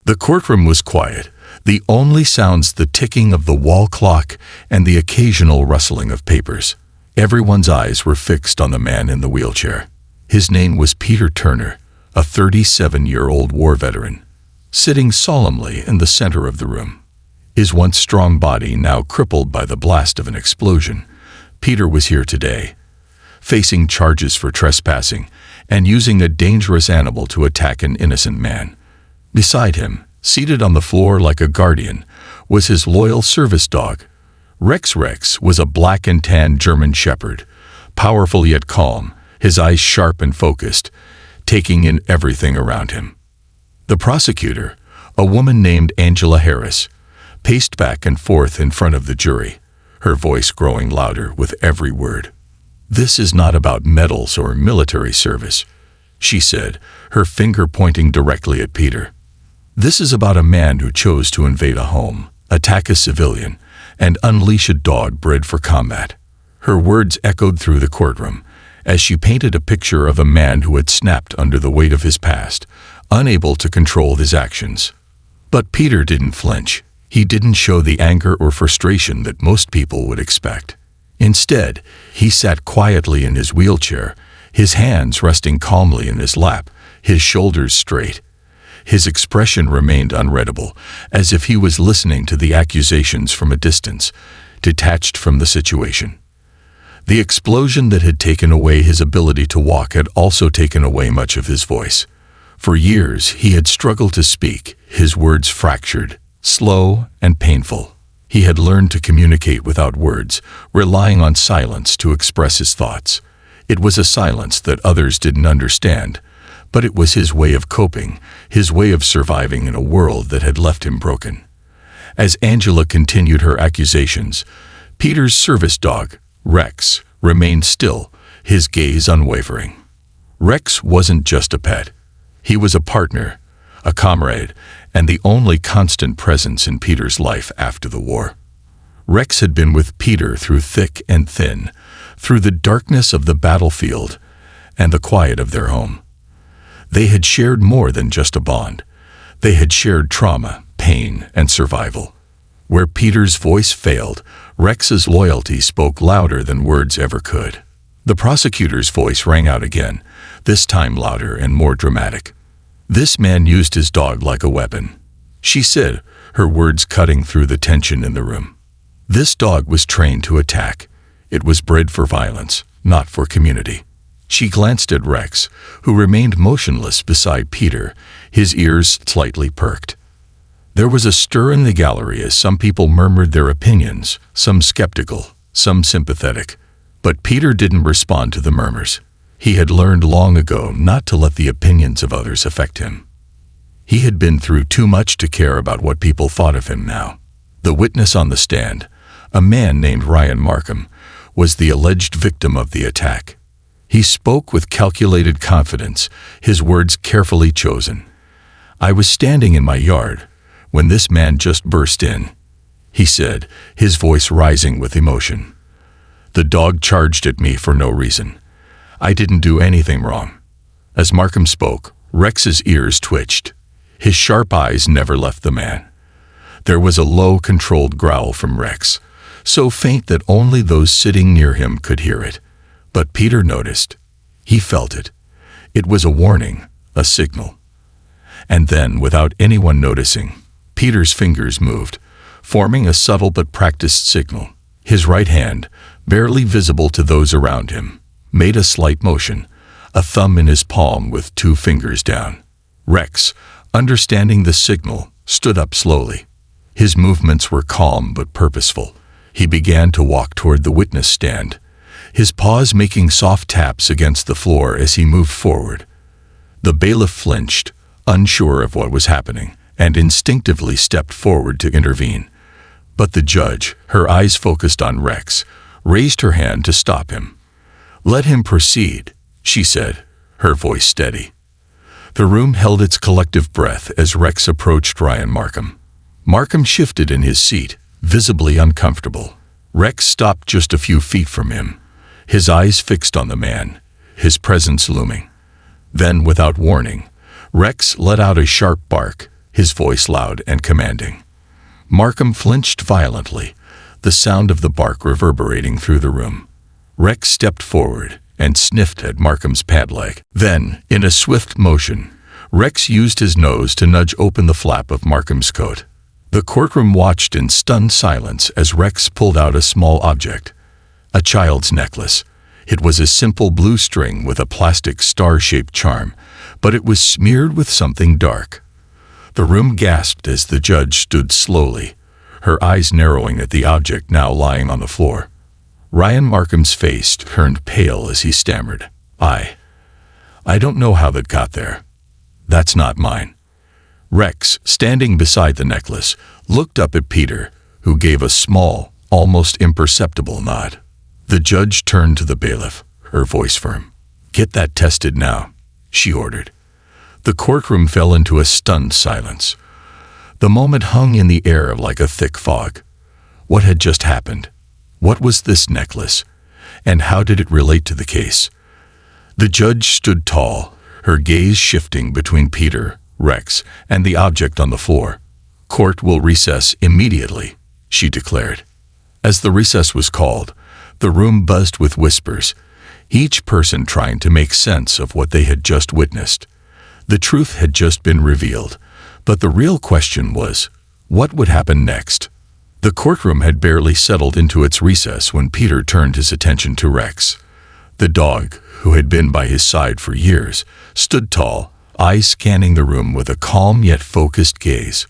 The courtroom was quiet, the only sounds the ticking of the wall clock and the occasional rustling of papers. Everyone's eyes were fixed on the man in the wheelchair. His name was Peter Turner, a 37-year-old war veteran, sitting solemnly in the center of the room. His once strong body now crippled by the blast of an explosion. Peter was here today, facing charges for trespassing and using a dangerous animal to attack an innocent man. Beside him, seated on the floor like a guardian, was his loyal service dog. Rex was a black and tan German shepherd, powerful yet calm, his eyes sharp and focused, taking in everything around him. The prosecutor, a woman named Angela Harris, paced back and forth in front of the jury, her voice growing louder with every word. "This is not about medals or military service," she said, her finger pointing directly at Peter. "This is about a man who chose to invade a home, attack a civilian, and unleash a dog bred for combat." Her words echoed through the courtroom as she painted a picture of a man who had snapped under the weight of his past, unable to control his actions. But Peter didn't flinch. He didn't show the anger or frustration that most people would expect. Instead, he sat quietly in his wheelchair, his hands resting calmly in his lap, his shoulders straight. His expression remained unreadable, as if he was listening to the accusations from a distance, detached from the situation. The explosion that had taken away his ability to walk had also taken away much of his voice. For years, he had struggled to speak, his words fractured, slow and painful. He had learned to communicate without words, relying on silence to express his thoughts. It was a silence that others didn't understand, but it was his way of coping, his way of surviving in a world that had left him broken. As Angela continued her accusations, Peter's service dog, Rex, remained still, his gaze unwavering. Rex wasn't just a pet. He was a partner, a comrade, and the only constant presence in Peter's life after the war. Rex had been with Peter through thick and thin, through the darkness of the battlefield and the quiet of their home. They had shared more than just a bond. They had shared trauma, pain, and survival. Where Peter's voice failed, Rex's loyalty spoke louder than words ever could. The prosecutor's voice rang out again, this time louder and more dramatic. "This man used his dog like a weapon," she said, her words cutting through the tension in the room. "This dog was trained to attack. It was bred for violence, not for community." She glanced at Rex, who remained motionless beside Peter, his ears slightly perked. There was a stir in the gallery as some people murmured their opinions, some skeptical, some sympathetic. But Peter didn't respond to the murmurs. He had learned long ago not to let the opinions of others affect him. He had been through too much to care about what people thought of him now. The witness on the stand, a man named Ryan Markham, was the alleged victim of the attack. He spoke with calculated confidence, his words carefully chosen. "I was standing in my yard when this man just burst in," he said, his voice rising with emotion. "The dog charged at me for no reason. I didn't do anything wrong." As Markham spoke, Rex's ears twitched. His sharp eyes never left the man. There was a low, controlled growl from Rex, so faint that only those sitting near him could hear it. But Peter noticed. He felt it. It was a warning, a signal. And then, without anyone noticing, Peter's fingers moved, forming a subtle but practiced signal. His right hand, barely visible to those around him, made a slight motion, a thumb in his palm with two fingers down. Rex, understanding the signal, stood up slowly. His movements were calm but purposeful. He began to walk toward the witness stand, his paws making soft taps against the floor as he moved forward. The bailiff flinched, unsure of what was happening, and instinctively stepped forward to intervene. But the judge, her eyes focused on Rex, raised her hand to stop him. "Let him proceed," she said, her voice steady. The room held its collective breath as Rex approached Ryan Markham. Markham shifted in his seat, visibly uncomfortable. Rex stopped just a few feet from him, his eyes fixed on the man, his presence looming. Then, without warning, Rex let out a sharp bark, his voice loud and commanding. Markham flinched violently, the sound of the bark reverberating through the room. Rex stepped forward and sniffed at Markham's pant leg. Then, in a swift motion, Rex used his nose to nudge open the flap of Markham's coat. The courtroom watched in stunned silence as Rex pulled out a small object. A child's necklace. It was a simple blue string with a plastic star-shaped charm, but it was smeared with something dark. The room gasped as the judge stood slowly, her eyes narrowing at the object now lying on the floor. Ryan Markham's face turned pale as he stammered, I don't know how that got there. That's not mine." Rex, standing beside the necklace, looked up at Peter, who gave a small, almost imperceptible nod. The judge turned to the bailiff, her voice firm. "Get that tested now," she ordered. The courtroom fell into a stunned silence. The moment hung in the air like a thick fog. What had just happened? What was this necklace? And how did it relate to the case? The judge stood tall, her gaze shifting between Peter, Rex, and the object on the floor. "Court will recess immediately," she declared. As the recess was called, the room buzzed with whispers, each person trying to make sense of what they had just witnessed. The truth had just been revealed, but the real question was, what would happen next? The courtroom had barely settled into its recess when Peter turned his attention to Rex. The dog, who had been by his side for years, stood tall, eyes scanning the room with a calm yet focused gaze.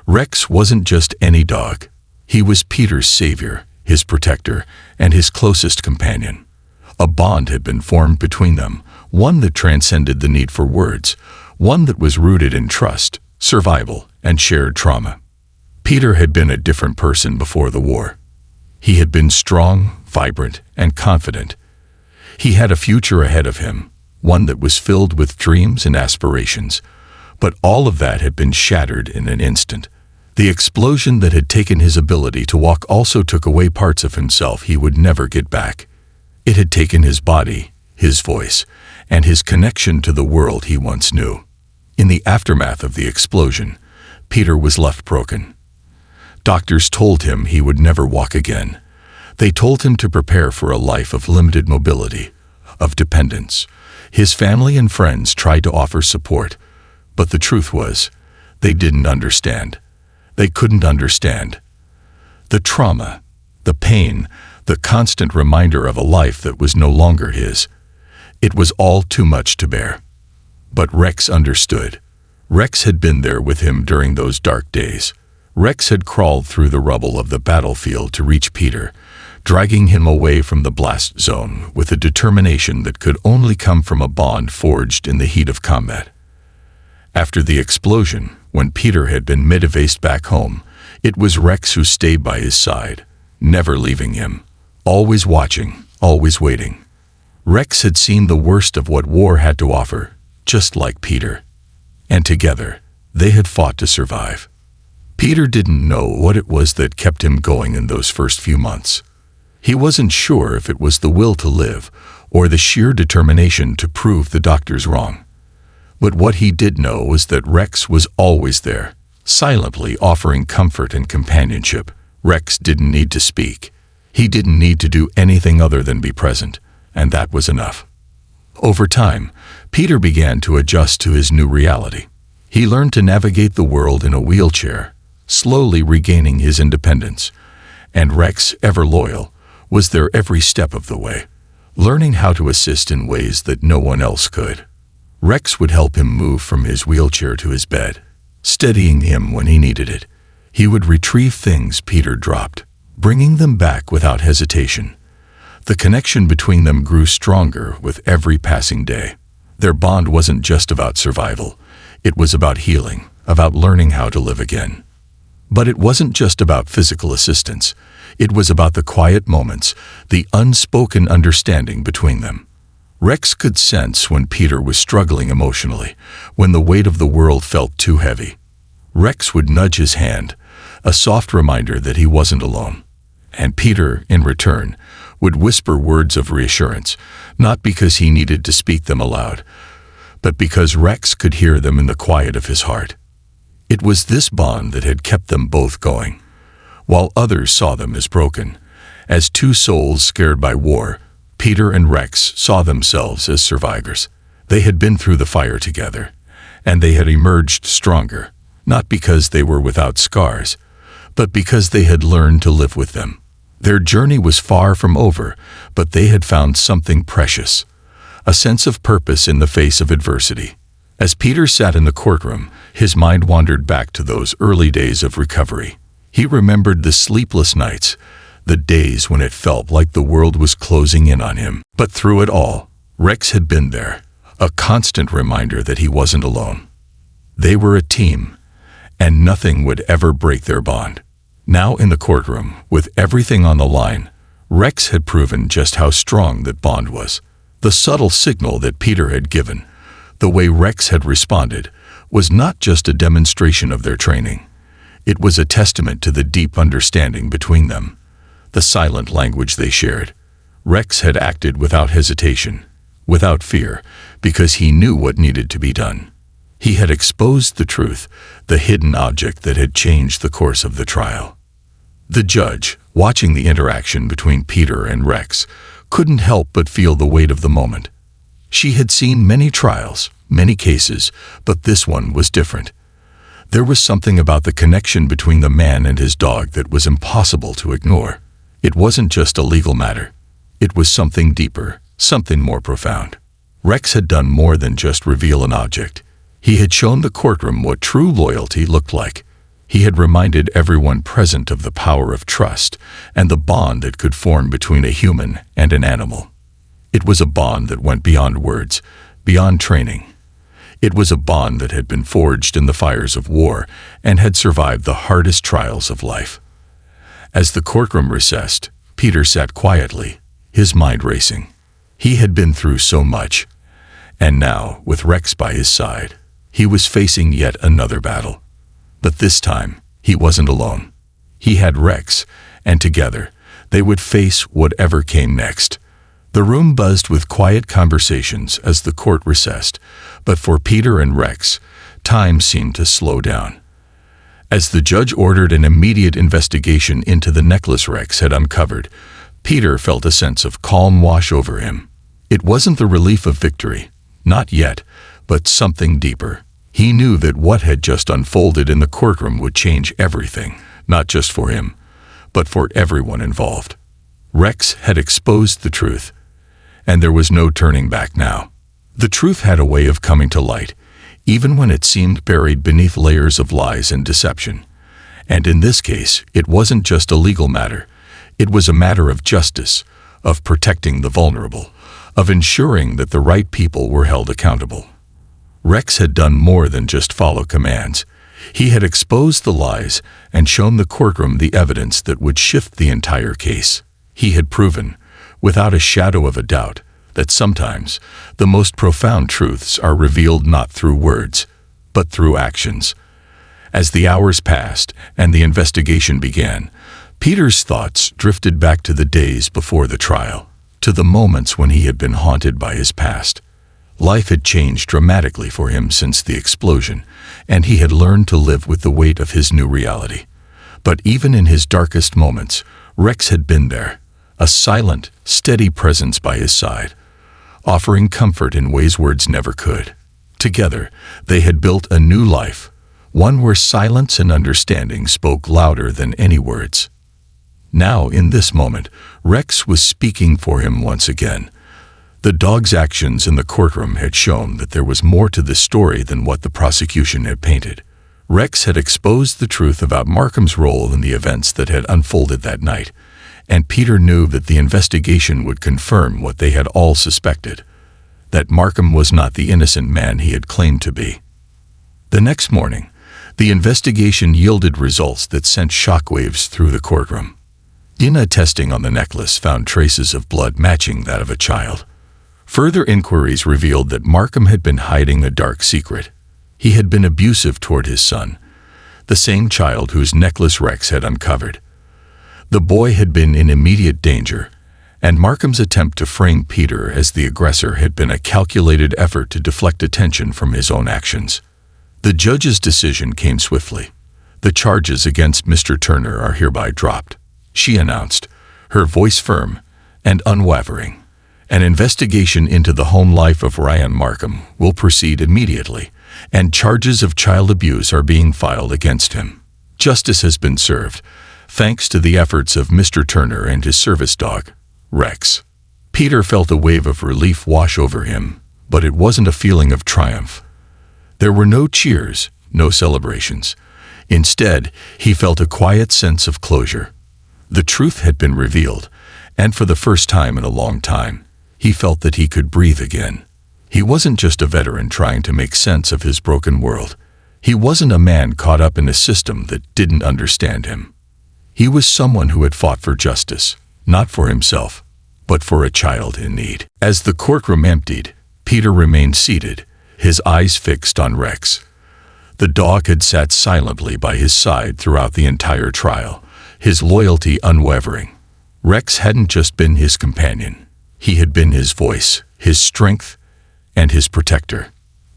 Rex wasn't just any dog. He was Peter's savior, his protector, and his closest companion. A bond had been formed between them, one that transcended the need for words, one that was rooted in trust, survival, and shared trauma. Peter had been a different person before the war. He had been strong, vibrant, and confident. He had a future ahead of him, one that was filled with dreams and aspirations, but all of that had been shattered in an instant. The explosion that had taken his ability to walk also took away parts of himself he would never get back. It had taken his body, his voice, and his connection to the world he once knew. In the aftermath of the explosion, Peter was left broken. Doctors told him he would never walk again. They told him to prepare for a life of limited mobility, of dependence. His family and friends tried to offer support, but the truth was, they didn't understand. They couldn't understand. The trauma, the pain, the constant reminder of a life that was no longer his. It was all too much to bear. But Rex understood. Rex had been there with him during those dark days. Rex had crawled through the rubble of the battlefield to reach Peter, dragging him away from the blast zone with a determination that could only come from a bond forged in the heat of combat. After the explosion, when Peter had been medevaced back home, it was Rex who stayed by his side, never leaving him, always watching, always waiting. Rex had seen the worst of what war had to offer, just like Peter. And together, they had fought to survive. Peter didn't know what it was that kept him going in those first few months. He wasn't sure if it was the will to live or the sheer determination to prove the doctors wrong. But what he did know was that Rex was always there, silently offering comfort and companionship. Rex didn't need to speak. He didn't need to do anything other than be present, and that was enough. Over time, Peter began to adjust to his new reality. He learned to navigate the world in a wheelchair, slowly regaining his independence. And Rex, ever loyal, was there every step of the way, learning how to assist in ways that no one else could. Rex would help him move from his wheelchair to his bed, steadying him when he needed it. He would retrieve things Peter dropped, bringing them back without hesitation. The connection between them grew stronger with every passing day. Their bond wasn't just about survival. It was about healing, about learning how to live again. But it wasn't just about physical assistance. It was about the quiet moments, the unspoken understanding between them. Rex could sense when Peter was struggling emotionally, when the weight of the world felt too heavy. Rex would nudge his hand, a soft reminder that he wasn't alone. And Peter, in return, would whisper words of reassurance, not because he needed to speak them aloud, but because Rex could hear them in the quiet of his heart. It was this bond that had kept them both going, while others saw them as broken. As two souls scared by war, Peter and Rex saw themselves as survivors. They had been through the fire together, and they had emerged stronger, not because they were without scars, but because they had learned to live with them. Their journey was far from over, but they had found something precious, a sense of purpose in the face of adversity. As Peter sat in the courtroom, his mind wandered back to those early days of recovery. He remembered the sleepless nights, the days when it felt like the world was closing in on him. But through it all, Rex had been there, a constant reminder that he wasn't alone. They were a team, and nothing would ever break their bond. Now in the courtroom, with everything on the line, Rex had proven just how strong that bond was. The subtle signal that Peter had given, the way Rex had responded, was not just a demonstration of their training. It was a testament to the deep understanding between them, the silent language they shared. Rex had acted without hesitation, without fear, because he knew what needed to be done. He had exposed the truth, the hidden object that had changed the course of the trial. The judge, watching the interaction between Peter and Rex, couldn't help but feel the weight of the moment. She had seen many trials, many cases, but this one was different. There was something about the connection between the man and his dog that was impossible to ignore. It wasn't just a legal matter. It was something deeper, something more profound. Rex had done more than just reveal an object. He had shown the courtroom what true loyalty looked like. He had reminded everyone present of the power of trust and the bond that could form between a human and an animal. It was a bond that went beyond words, beyond training. It was a bond that had been forged in the fires of war and had survived the hardest trials of life. As the courtroom recessed, Peter sat quietly, his mind racing. He had been through so much, and now, with Rex by his side, he was facing yet another battle. But this time, he wasn't alone. He had Rex, and together, they would face whatever came next. The room buzzed with quiet conversations as the court recessed, but for Peter and Rex, time seemed to slow down. As the judge ordered an immediate investigation into the necklace Rex had uncovered, Peter felt a sense of calm wash over him. It wasn't the relief of victory, not yet, but something deeper. He knew that what had just unfolded in the courtroom would change everything, not just for him, but for everyone involved. Rex had exposed the truth, and there was no turning back now. The truth had a way of coming to light, even when it seemed buried beneath layers of lies and deception. And in this case, it wasn't just a legal matter. It was a matter of justice, of protecting the vulnerable, of ensuring that the right people were held accountable. Rex had done more than just follow commands. He had exposed the lies and shown the courtroom the evidence that would shift the entire case. He had proven, without a shadow of a doubt, that sometimes the most profound truths are revealed not through words, but through actions. As the hours passed and the investigation began, Peter's thoughts drifted back to the days before the trial, to the moments when he had been haunted by his past. Life had changed dramatically for him since the explosion, and he had learned to live with the weight of his new reality. But even in his darkest moments, Rex had been there, a silent, steady presence by his side, offering comfort in ways words never could. Together, they had built a new life, one where silence and understanding spoke louder than any words. Now, in this moment, Rex was speaking for him once again. The dog's actions in the courtroom had shown that there was more to this story than what the prosecution had painted. Rex had exposed the truth about Markham's role in the events that had unfolded that night, and Peter knew that the investigation would confirm what they had all suspected, that Markham was not the innocent man he had claimed to be. The next morning, the investigation yielded results that sent shockwaves through the courtroom. DNA testing on the necklace found traces of blood matching that of a child. Further inquiries revealed that Markham had been hiding a dark secret. He had been abusive toward his son, the same child whose necklace Rex had uncovered. The boy had been in immediate danger, and Markham's attempt to frame Peter as the aggressor had been a calculated effort to deflect attention from his own actions. The judge's decision came swiftly. "The charges against Mr. Turner are hereby dropped," she announced, her voice firm and unwavering. "An investigation into the home life of Ryan Markham will proceed immediately, and charges of child abuse are being filed against him. Justice has been served, thanks to the efforts of Mr. Turner and his service dog, Rex." Peter felt a wave of relief wash over him, but it wasn't a feeling of triumph. There were no cheers, no celebrations. Instead, he felt a quiet sense of closure. The truth had been revealed, and for the first time in a long time, he felt that he could breathe again. He wasn't just a veteran trying to make sense of his broken world. He wasn't a man caught up in a system that didn't understand him. He was someone who had fought for justice, not for himself, but for a child in need. As the courtroom emptied, Peter remained seated, his eyes fixed on Rex. The dog had sat silently by his side throughout the entire trial, his loyalty unwavering. Rex hadn't just been his companion. He had been his voice, his strength, and his protector.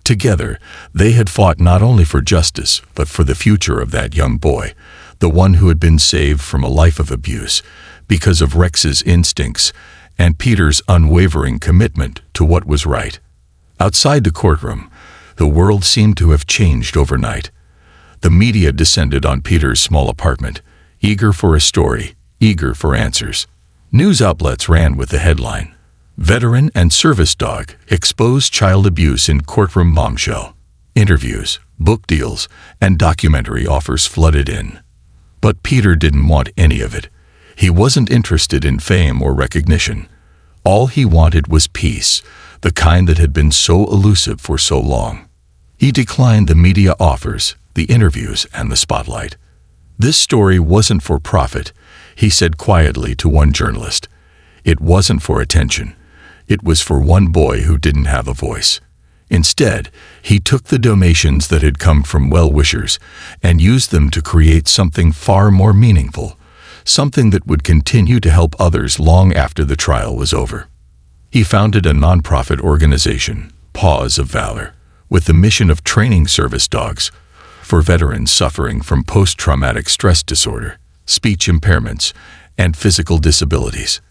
Together, they had fought not only for justice, but for the future of that young boy, the one who had been saved from a life of abuse because of Rex's instincts and Peter's unwavering commitment to what was right. Outside the courtroom, the world seemed to have changed overnight. The media descended on Peter's small apartment, eager for a story, eager for answers. News outlets ran with the headline, "Veteran and Service Dog Expose Child Abuse in Courtroom Bombshell." Interviews, book deals, and documentary offers flooded in. But Peter didn't want any of it. He wasn't interested in fame or recognition. All he wanted was peace, the kind that had been so elusive for so long. He declined the media offers, the interviews, and the spotlight. "This story wasn't for profit," he said quietly to one journalist. "It wasn't for attention. It was for one boy who didn't have a voice." Instead, he took the donations that had come from well-wishers and used them to create something far more meaningful, something that would continue to help others long after the trial was over. He founded a nonprofit organization, Paws of Valor, with the mission of training service dogs for veterans suffering from post-traumatic stress disorder, speech impairments, and physical disabilities.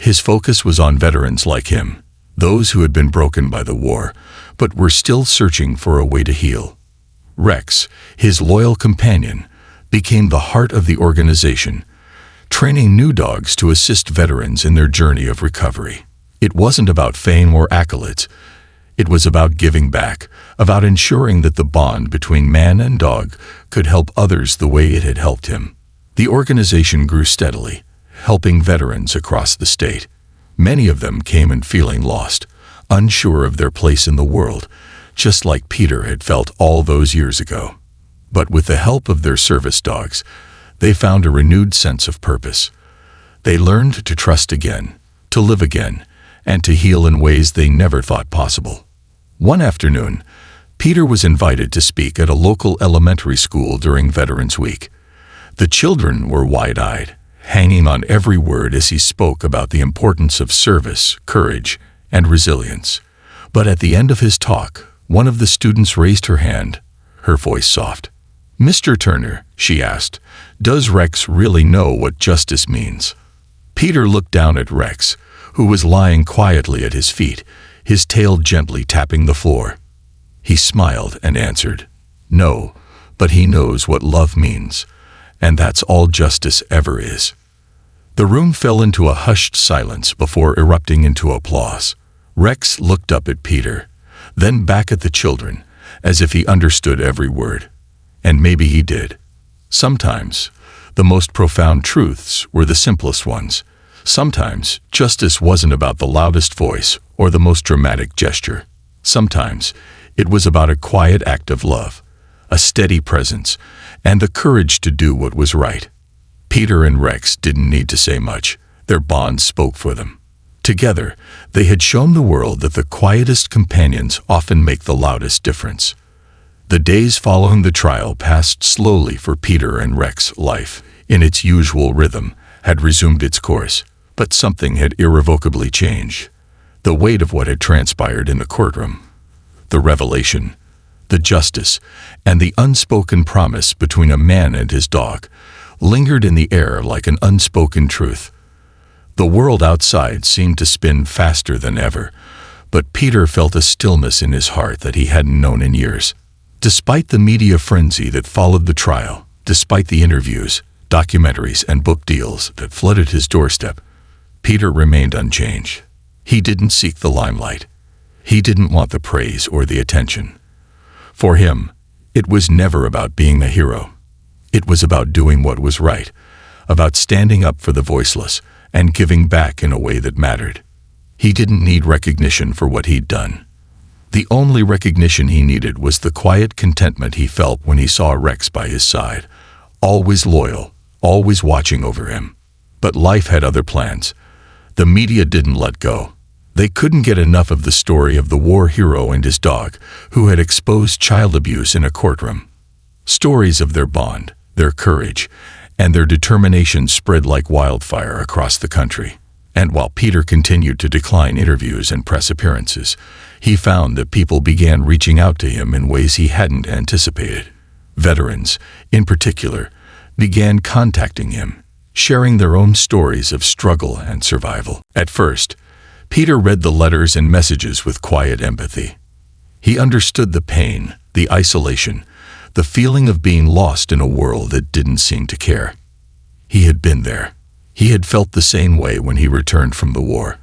His focus was on veterans like him, those who had been broken by the war, but were still searching for a way to heal. Rex, his loyal companion, became the heart of the organization, training new dogs to assist veterans in their journey of recovery. It wasn't about fame or accolades. It was about giving back, about ensuring that the bond between man and dog could help others the way it had helped him. The organization grew steadily, helping veterans across the state. Many of them came in feeling lost, unsure of their place in the world, just like Peter had felt all those years ago. But with the help of their service dogs, they found a renewed sense of purpose. They learned to trust again, to live again, and to heal in ways they never thought possible. One afternoon, Peter was invited to speak at a local elementary school during Veterans Week. The children were wide-eyed, hanging on every word as he spoke about the importance of service, courage, and resilience. But at the end of his talk, one of the students raised her hand, her voice soft. "Mr. Turner," she asked, "does Rex really know what justice means?" Peter looked down at Rex, who was lying quietly at his feet, his tail gently tapping the floor. He smiled and answered, "No, but he knows what love means, and that's all justice ever is." The room fell into a hushed silence before erupting into applause. Rex looked up at Peter, then back at the children, as if he understood every word. And maybe he did. Sometimes, the most profound truths were the simplest ones. Sometimes, justice wasn't about the loudest voice or the most dramatic gesture. Sometimes, it was about a quiet act of love, a steady presence, and the courage to do what was right. Peter and Rex didn't need to say much. Their bond spoke for them. Together, they had shown the world that the quietest companions often make the loudest difference. The days following the trial passed slowly for Peter and Rex. Life, in its usual rhythm, had resumed its course, but something had irrevocably changed. The weight of what had transpired in the courtroom, the revelation, the justice, and the unspoken promise between a man and his dog lingered in the air like an unspoken truth. The world outside seemed to spin faster than ever, but Peter felt a stillness in his heart that he hadn't known in years. Despite the media frenzy that followed the trial, despite the interviews, documentaries, and book deals that flooded his doorstep, Peter remained unchanged. He didn't seek the limelight. He didn't want the praise or the attention. For him, it was never about being the hero. It was about doing what was right, about standing up for the voiceless and giving back in a way that mattered. He didn't need recognition for what he'd done. The only recognition he needed was the quiet contentment he felt when he saw Rex by his side, always loyal, always watching over him. But life had other plans. The media didn't let go. They couldn't get enough of the story of the war hero and his dog who had exposed child abuse in a courtroom. Stories of their bond, their courage, and their determination spread like wildfire across the country. And while Peter continued to decline interviews and press appearances, he found that people began reaching out to him in ways he hadn't anticipated. Veterans, in particular, began contacting him, sharing their own stories of struggle and survival. At first, Peter read the letters and messages with quiet empathy. He understood the pain, the isolation, the feeling of being lost in a world that didn't seem to care. He had been there. He had felt the same way when he returned from the war.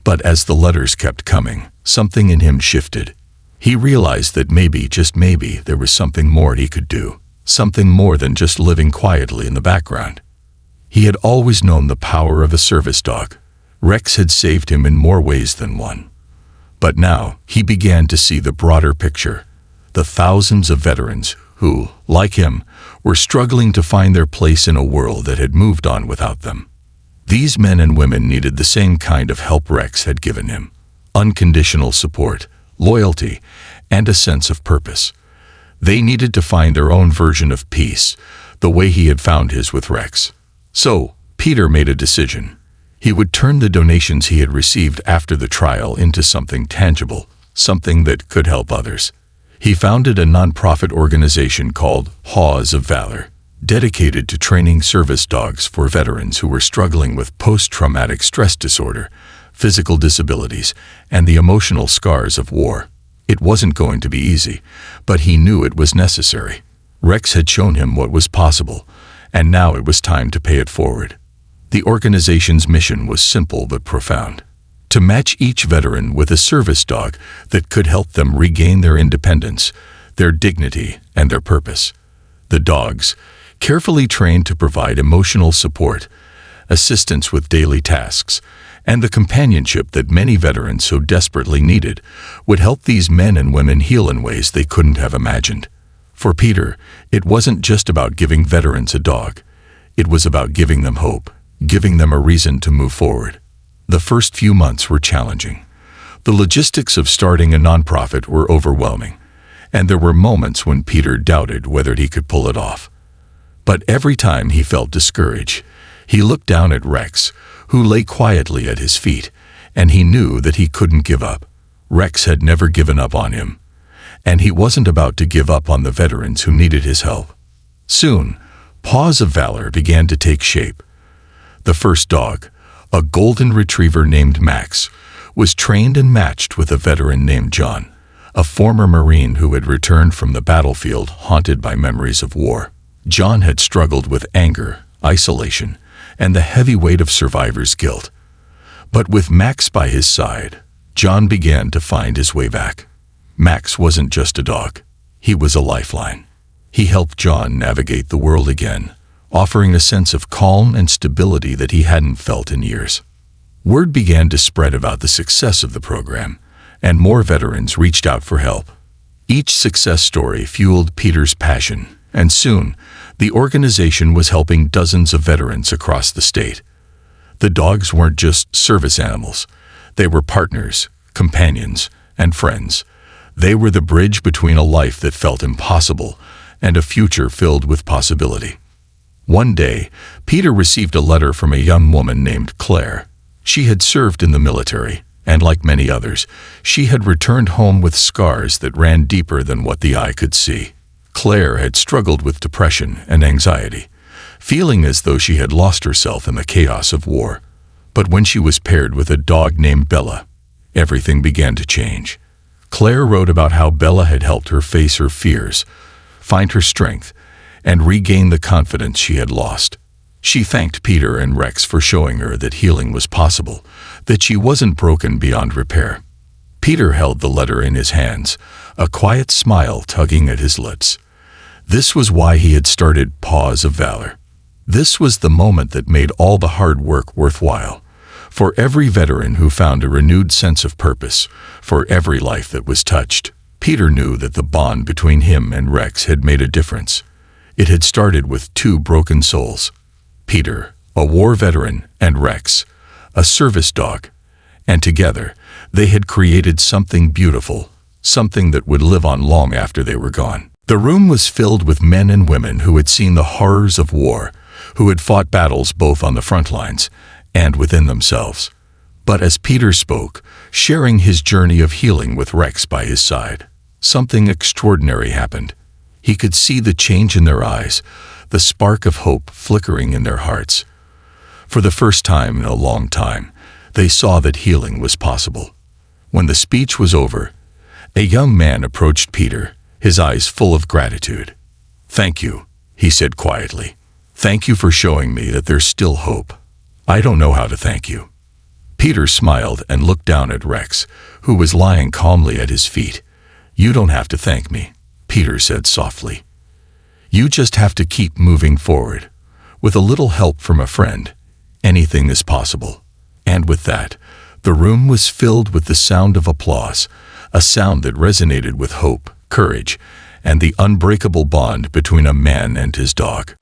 But as the letters kept coming, something in him shifted. He realized that maybe, just maybe, there was something more he could do, something more than just living quietly in the background. He had always known the power of a service dog. Rex had saved him in more ways than one. But now he began to see the broader picture, the thousands of veterans who, like him, were struggling to find their place in a world that had moved on without them. These men and women needed the same kind of help Rex had given him: unconditional support, loyalty, and a sense of purpose. They needed to find their own version of peace, the way he had found his with Rex. So, Peter made a decision. He would turn the donations he had received after the trial into something tangible, something that could help others. He founded a nonprofit organization called Paws of Valor, dedicated to training service dogs for veterans who were struggling with post-traumatic stress disorder, physical disabilities, and the emotional scars of war. It wasn't going to be easy, but he knew it was necessary. Rex had shown him what was possible, and now it was time to pay it forward. The organization's mission was simple but profound: to match each veteran with a service dog that could help them regain their independence, their dignity, and their purpose. The dogs, carefully trained to provide emotional support, assistance with daily tasks, and the companionship that many veterans so desperately needed, would help these men and women heal in ways they couldn't have imagined. For Peter, it wasn't just about giving veterans a dog. It was about giving them hope, giving them a reason to move forward. The first few months were challenging. The logistics of starting a nonprofit were overwhelming, and there were moments when Peter doubted whether he could pull it off. But every time he felt discouraged, he looked down at Rex, who lay quietly at his feet, and he knew that he couldn't give up. Rex had never given up on him, and he wasn't about to give up on the veterans who needed his help. Soon, Paws of Valor began to take shape. The first dog, a golden retriever named Max, was trained and matched with a veteran named John, a former Marine who had returned from the battlefield haunted by memories of war. John had struggled with anger, isolation, and the heavy weight of survivor's guilt. But with Max by his side, John began to find his way back. Max wasn't just a dog. He was a lifeline. He helped John navigate the world again, offering a sense of calm and stability that he hadn't felt in years. Word began to spread about the success of the program, and more veterans reached out for help. Each success story fueled Peter's passion, and soon, the organization was helping dozens of veterans across the state. The dogs weren't just service animals. They were partners, companions, and friends. They were the bridge between a life that felt impossible and a future filled with possibility. One day, Peter received a letter from a young woman named Claire. She had served in the military, and like many others, she had returned home with scars that ran deeper than what the eye could see. Claire had struggled with depression and anxiety, feeling as though she had lost herself in the chaos of war. But when she was paired with a dog named Bella, everything began to change. Claire wrote about how Bella had helped her face her fears, find her strength, and regain the confidence she had lost. She thanked Peter and Rex for showing her that healing was possible, that she wasn't broken beyond repair. Peter held the letter in his hands, a quiet smile tugging at his lips. This was why he had started Paws of Valor. This was the moment that made all the hard work worthwhile. For every veteran who found a renewed sense of purpose, for every life that was touched, Peter knew that the bond between him and Rex had made a difference. It had started with two broken souls. Peter, a war veteran, and Rex, a service dog. And together, they had created something beautiful, something that would live on long after they were gone. The room was filled with men and women who had seen the horrors of war, who had fought battles both on the front lines and within themselves. But as Peter spoke, sharing his journey of healing with Rex by his side, something extraordinary happened. He could see the change in their eyes, the spark of hope flickering in their hearts. For the first time in a long time, they saw that healing was possible. When the speech was over, a young man approached Peter, his eyes full of gratitude. "Thank you," he said quietly. "Thank you for showing me that there's still hope. I don't know how to thank you." Peter smiled and looked down at Rex, who was lying calmly at his feet. "You don't have to thank me," Peter said softly. "You just have to keep moving forward. With a little help from a friend, anything is possible." And with that, the room was filled with the sound of applause, a sound that resonated with hope, courage, and the unbreakable bond between a man and his dog.